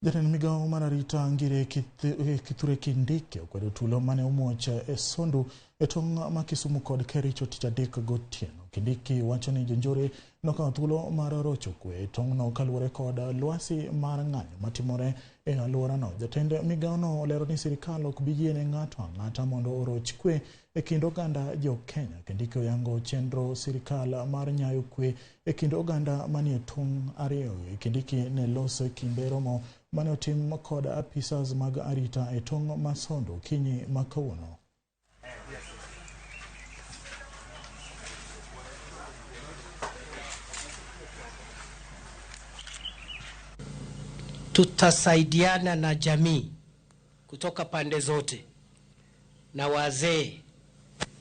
Jatend migao mar arita ngire Kithure Kindiki okwedo tulo mane omuoch Sondu e tong ma Kisumu kod Kericho tich adek gotieno. Kindiki wacho ni jonjore nokawo thuolo mar rocho kwe e tongno kaluwore kod lwasi mar ng'anyo matimore e alworano. Jatend migaono olero ni sirikal ok bi yiene ng'ato ang'ata mondo oroch kwe e kind oganda Jo-Kenya. Kindiki oyango chenro sirikal mar nyayo kwe e kind oganda manie tong ariyo. Kindiki ne loso kinde romo mane otim kod apisas mag arita e tong ma Sondu kinyi ma kawuono. Tutasaidiana na jamii kutoka pande zote na wazee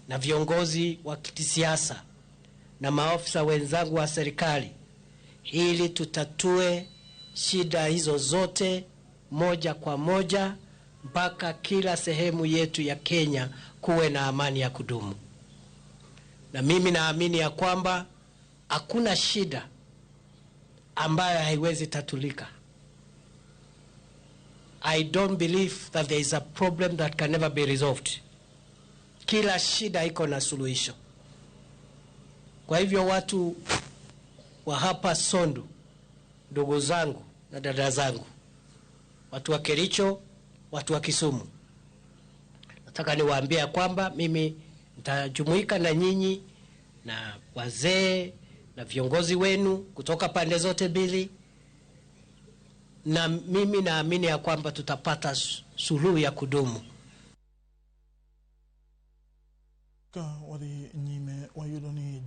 na viongozi wa kisiasa na maafisa wenzangu wa serikali ili tutatue shida hizo zote moja kwa moja mpaka kila sehemu yetu ya Kenya kuwe na amani ya kudumu. Na mimi naamini ya kwamba hakuna shida ambayo haiwezi tatulika. I don't believe that there is a problem that can never be resolved. Kila shida iko na suluhisho. Kwa hivyo watu wa hapa Sondu, ndugu zangu na dada zangu, watu wa Kericho, watu wa Kisumu, nataka niwaambie kwamba mimi nitajumuika na nyinyi na wazee na viongozi wenu kutoka pande zote mbili, na mimi naamini ya kwamba tutapata suluhu ya kudumu. Ka wadi nyime wayudo ni